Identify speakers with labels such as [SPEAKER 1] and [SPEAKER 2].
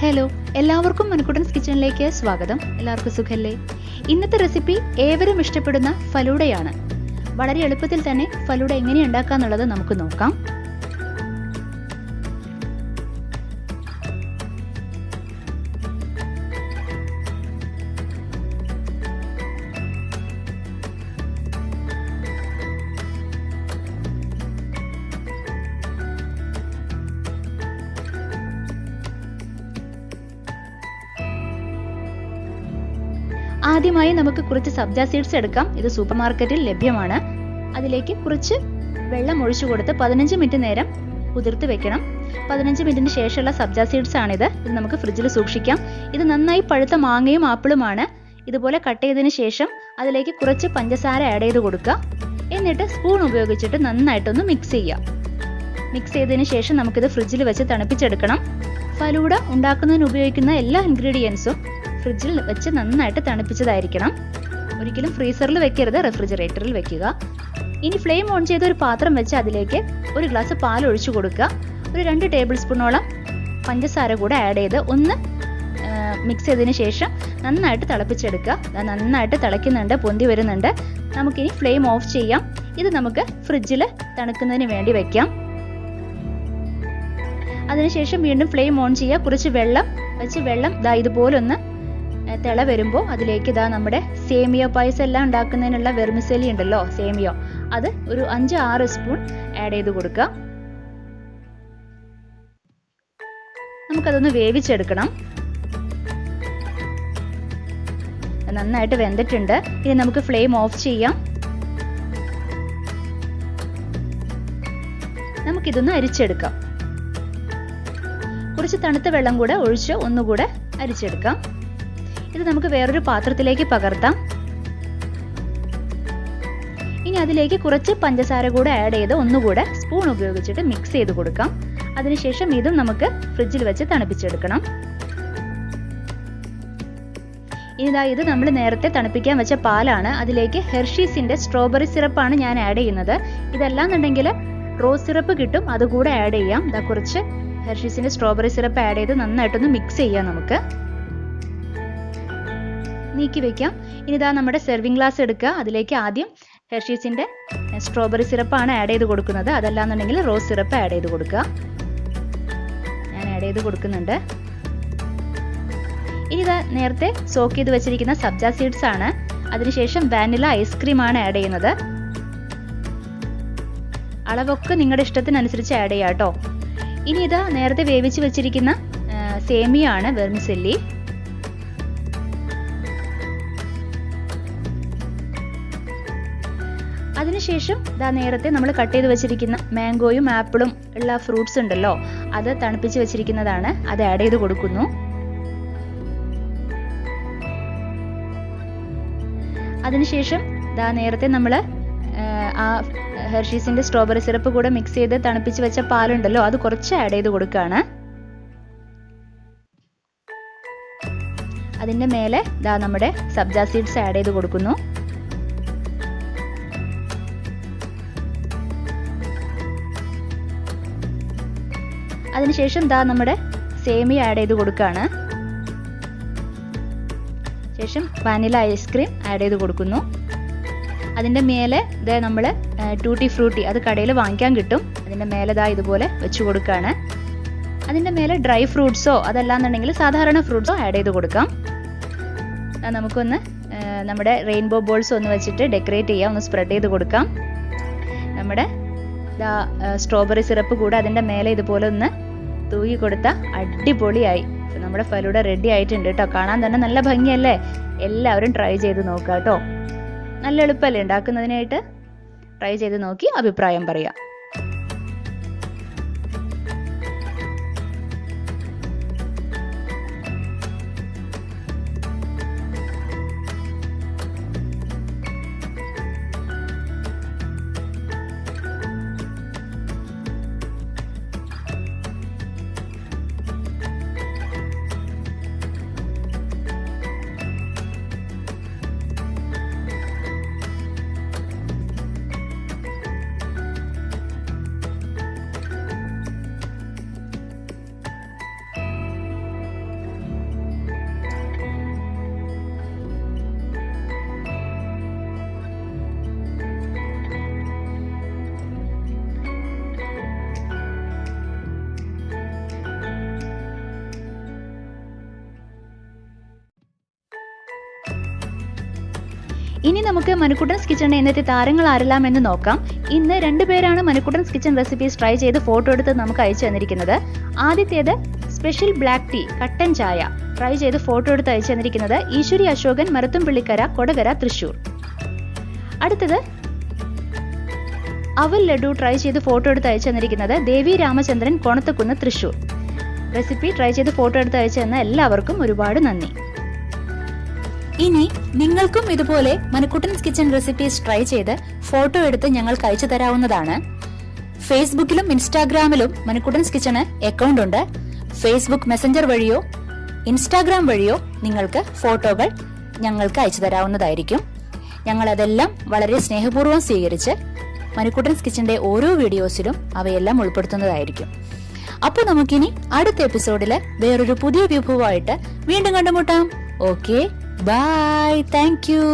[SPEAKER 1] Hello, എല്ലാവർക്കും മനുക്കുട്ടൻസ് കിച്ചണിലേക്ക് സ്വാഗതം. എല്ലാവർക്കും സുഖല്ലേ? ഇന്നത്തെ റെസിപ്പി ഏവരും ഇഷ്ടപ്പെടുന്ന ഫലൂഡയാണ്. വളരെ എളുപ്പത്തിൽ തന്നെ ഫലൂഡ എങ്ങനെ ഉണ്ടാക്കാന്നുള്ളത് നമുക്ക് നോക്കാം. ആദ്യമായി നമുക്ക് കുറച്ച് സബ്ജ സീഡ്സ് എടുക്കാം. ഇത് സൂപ്പർ മാർക്കറ്റിൽ ലഭ്യമാണ്. അതിലേക്ക് കുറച്ച് വെള്ളം ഒഴിച്ചു കൊടുത്ത് 15 മിനിറ്റ് നേരം കുതിർത്ത് വെക്കണം. 15 മിനിറ്റിന് ശേഷമുള്ള സബ്ജ സീഡ്സ് ആണിത്. ഇത് നമുക്ക് ഫ്രിഡ്ജിൽ സൂക്ഷിക്കാം. ഇത് നന്നായി പഴുത്ത മാങ്ങയും ആപ്പിളുമാണ്. ഇതുപോലെ കട്ട് ചെയ്തതിന് ശേഷം അതിലേക്ക് കുറച്ച് പഞ്ചസാര ആഡ് ചെയ്ത് കൊടുക്കുക. എന്നിട്ട് സ്പൂൺ ഉപയോഗിച്ചിട്ട് നന്നായിട്ടൊന്ന് മിക്സ് ചെയ്യുക. മിക്സ് ചെയ്തതിന് ശേഷം നമുക്കിത് ഫ്രിഡ്ജിൽ വെച്ച് തണുപ്പിച്ചെടുക്കണം. ഫലൂഡ ഉണ്ടാക്കുന്നതിന് ഉപയോഗിക്കുന്ന എല്ലാ ഇൻഗ്രീഡിയൻസും ഫ്രിഡ്ജിൽ വെച്ച് നന്നായിട്ട് തണുപ്പിച്ചതായിരിക്കണം. ഒരിക്കലും ഫ്രീസറിൽ വെക്കരുത്, റെഫ്രിജറേറ്ററിൽ വെക്കുക. ഇനി ഫ്ലെയിം ഓൺ ചെയ്ത ഒരു പാത്രം വെച്ച് അതിലേക്ക് ഒരു ഗ്ലാസ് പാൽ ഒഴിച്ചു കൊടുക്കുക. ഒരു 2 ടേബിൾ സ്പൂണോളം പഞ്ചസാര കൂടെ ആഡ് ചെയ്ത് ഒന്ന് മിക്സ് ചെയ്തതിന് ശേഷം നന്നായിട്ട് തിളപ്പിച്ചെടുക്കുക. നന്നായിട്ട് തിളയ്ക്കുന്നുണ്ട്, പൊന്തി വരുന്നുണ്ട്. നമുക്കിനി ഫ്ലെയിം ഓഫ് ചെയ്യാം. ഇത് നമുക്ക് ഫ്രിഡ്ജിൽ തണുക്കുന്നതിന് വേണ്ടി വെക്കാം. അതിനുശേഷം വീണ്ടും ഫ്ലെയിം ഓൺ ചെയ്യുക. കുറച്ച് വെള്ളം വെച്ച് വെള്ളം ഇതുപോലൊന്ന് തിള വരുമ്പോൾ അതിലേക്ക് നമ്മുടെ സേമിയോ പായസം എല്ലാം ഉണ്ടാക്കുന്നതിനുള്ള വെർമിസെലി ഉണ്ടല്ലോ, സേമിയോ, അത് ഒരു 5-6 സ്പൂൺ ആഡ് ചെയ്ത് കൊടുക്കുക. നമുക്കതൊന്ന് വേവിച്ചെടുക്കണം. നന്നായിട്ട് വെന്തിട്ടുണ്ട്. ഇനി നമുക്ക് ഫ്ലെയിം ഓഫ് ചെയ്യാം. നമുക്കിതൊന്ന് അരിച്ചെടുക്കാം. കുറച്ച് തണുത്ത വെള്ളം കൂടെ ഒഴിച്ച് ഒന്നുകൂടെ അരിച്ചെടുക്കാം. ഇത് നമുക്ക് വേറൊരു പാത്രത്തിലേക്ക് പകർത്താം. ഇനി അതിലേക്ക് കുറച്ച് പഞ്ചസാര കൂടെ ആഡ് ചെയ്ത് ഒന്നുകൂടെ സ്പൂൺ ഉപയോഗിച്ചിട്ട് മിക്സ് ചെയ്ത് കൊടുക്കാം. അതിനുശേഷം ഇതും നമുക്ക് ഫ്രിഡ്ജിൽ വെച്ച് തണുപ്പിച്ചെടുക്കണം. ഇനി ഇത് നമ്മൾ നേരത്തെ തണുപ്പിക്കാൻ വെച്ച പാലാണ്. അതിലേക്ക് ഹെർഷീസിന്റെ സ്ട്രോബെറി സിറപ്പാണ് ഞാൻ ആഡ് ചെയ്യുന്നത്. ഇതല്ലാന്നുണ്ടെങ്കിൽ റോസ് സിറപ്പ് കിട്ടും, അതുകൂടെ ആഡ് ചെയ്യാം. കുറച്ച് ഹെർഷീസിന്റെ സ്ട്രോബെറി സിറപ്പ് ആഡ് ചെയ്ത് നന്നായിട്ടൊന്ന് മിക്സ് ചെയ്യാം. നമുക്ക് നീക്കി വെക്കാം. ഇനി നമ്മുടെ സെർവിങ് ഗ്ലാസ് എടുക്കുക. അതിലേക്ക് ആദ്യം ഹെർഷീസിന്റെ സ്ട്രോബെറി സിറപ്പാണ് ആഡ് ചെയ്ത് കൊടുക്കുന്നത്. അതല്ലാന്നുണ്ടെങ്കിൽ റോസ് സിറപ്പ് ആഡ് ചെയ്ത് കൊടുക്കുക. ഞാൻ ആഡ് ചെയ്ത് കൊടുക്കുന്നുണ്ട്. ഇനി നേരത്തെ സോക്ക് ചെയ്ത് വെച്ചിരിക്കുന്ന സബ്ജ സീഡ്സ് ആണ്. അതിനുശേഷം വാനില ഐസ്ക്രീം ആണ് ആഡ് ചെയ്യുന്നത്. അളവൊക്കെ നിങ്ങളുടെ ഇഷ്ടത്തിനനുസരിച്ച് ആഡ് ചെയ്യാം കേട്ടോ. ഇനി നേരത്തെ വേവിച്ച് വെച്ചിരിക്കുന്ന സേമിയ ആണ്, വെർമിസെല്ലി. അതിനുശേഷം നേരത്തെ നമ്മൾ കട്ട് ചെയ്ത് വെച്ചിരിക്കുന്ന മാംഗോയും ആപ്പിളും ഉള്ള ഫ്രൂട്ട്സ് ഉണ്ടല്ലോ, അത് തണുപ്പിച്ച് വെച്ചിരിക്കുന്നതാണ്. അത് ആഡ് ചെയ്ത് കൊടുക്കുന്നു. അതിനുശേഷം നേരത്തെ നമ്മൾ ആ ഹെർഷീസിന്റെ സ്ട്രോബെറി സിറപ്പ് കൂടെ മിക്സ് ചെയ്ത് തണുപ്പിച്ച് വെച്ച പാലുണ്ടല്ലോ, അത് കുറച്ച് ആഡ് ചെയ്ത് കൊടുക്കുകയാണ്. അതിന്റെ മേലെ നമ്മുടെ സബ്ജ സീഡ്സ് ആഡ് ചെയ്ത് കൊടുക്കുന്നു. അതിനുശേഷം നമ്മുടെ സേമിയ ആഡ് ചെയ്ത് കൊടുക്കുകയാണ്. ശേഷം വാനില ഐസ്ക്രീം ആഡ് ചെയ്ത് കൊടുക്കുന്നു. അതിൻ്റെ മേലെ നമ്മൾ ടൂട്ടി ഫ്രൂട്ടി, അത് കടയിൽ വാങ്ങിക്കാൻ കിട്ടും, അതിൻ്റെ മേലെ ഇതുപോലെ വെച്ച് കൊടുക്കുകയാണ്. അതിൻ്റെ മേലെ ഡ്രൈ ഫ്രൂട്ട്സോ അതല്ലാന്നുണ്ടെങ്കിൽ സാധാരണ ഫ്രൂട്ട്സോ ആഡ് ചെയ്ത് കൊടുക്കാം. നമുക്കൊന്ന് നമ്മുടെ റെയിൻബോ ബോൾസ് ഒന്ന് വെച്ചിട്ട് ഡെക്കറേറ്റ് ചെയ്യാം, ഒന്ന് സ്പ്രെഡ് ചെയ്ത് കൊടുക്കാം. നമ്മുടെ സ്ട്രോബെറി സിറപ്പ് കൂടെ അതിൻ്റെ മേലെ ഇതുപോലെ ഒന്ന് തൂക്കി കൊടുത്ത അടിപൊളിയായി. നമ്മുടെ ഫലൂഡ റെഡി ആയിട്ടുണ്ട് കേട്ടോ. കാണാൻ തന്നെ നല്ല ഭംഗിയല്ലേ? എല്ലാവരും ട്രൈ ചെയ്ത് നോക്കുക കേട്ടോ. നല്ല എളുപ്പമല്ലേ ഉണ്ടാക്കുന്നതിനായിട്ട്? ട്രൈ ചെയ്ത് നോക്കി അഭിപ്രായം പറയാം. ഇനി നമുക്ക് മനുക്കുട്ടൻസ് കിച്ചണിന്റെ ഇന്നത്തെ താരങ്ങൾ ആരെല്ലാം എന്ന് നോക്കാം. ഇന്ന് 2 പേരാണ് മനുക്കുട്ടൻസ് കിച്ചൺ റെസിപ്പീസ് ട്രൈ ചെയ്ത് ഫോട്ടോ എടുത്ത് നമുക്ക് അയച്ചു തന്നിരിക്കുന്നത്. ആദ്യത്തേത് സ്പെഷ്യൽ ബ്ലാക്ക് ടീ കട്ടൻ ചായ ട്രൈ ചെയ്ത് ഫോട്ടോ എടുത്ത് അയച്ചു തന്നിരിക്കുന്നത് ഈശ്വരി അശോകൻ, മരത്തുംപിള്ളിക്കര, കൊടകര, തൃശൂർ. അടുത്തത് അവൽ ലഡു ട്രൈ ചെയ്ത് ഫോട്ടോ എടുത്ത് അയച്ചു തന്നിരിക്കുന്നത് ദേവി രാമചന്ദ്രൻ, കോണത്തക്കുന്ന്, തൃശൂർ. റെസിപ്പി ട്രൈ ചെയ്ത് ഫോട്ടോ എടുത്ത് അയച്ചു തന്ന എല്ലാവർക്കും ഒരുപാട് നന്ദി. ഇനി നിങ്ങൾക്കും ഇതുപോലെ മനുക്കുട്ടൻസ് കിച്ചൺ റെസിപ്പീസ് ട്രൈ ചെയ്ത് ഫോട്ടോ എടുത്ത് ഞങ്ങൾക്ക് അയച്ചു തരാവുന്നതാണ്. ഫേസ്ബുക്കിലും ഇൻസ്റ്റാഗ്രാമിലും മനുക്കുട്ടൻസ് കിച്ചണ് അക്കൗണ്ട് ഉണ്ട്. ഫേസ്ബുക്ക് മെസഞ്ചർ വഴിയോ ഇൻസ്റ്റാഗ്രാം വഴിയോ നിങ്ങൾക്ക് ഫോട്ടോകൾ ഞങ്ങൾക്ക് അയച്ചു തരാവുന്നതായിരിക്കും. ഞങ്ങൾ അതെല്ലാം വളരെ സ്നേഹപൂർവ്വം സ്വീകരിച്ച് മനുക്കുട്ടൻസ് കിച്ചന്റെ ഓരോ വീഡിയോസിലും അവയെല്ലാം ഉൾപ്പെടുത്തുന്നതായിരിക്കും. അപ്പോൾ നമുക്കിനി അടുത്ത എപ്പിസോഡില് വേറൊരു പുതിയ വിഭവമായിട്ട് വീണ്ടും കണ്ടുമുട്ടാം. Okay, bye, thank U.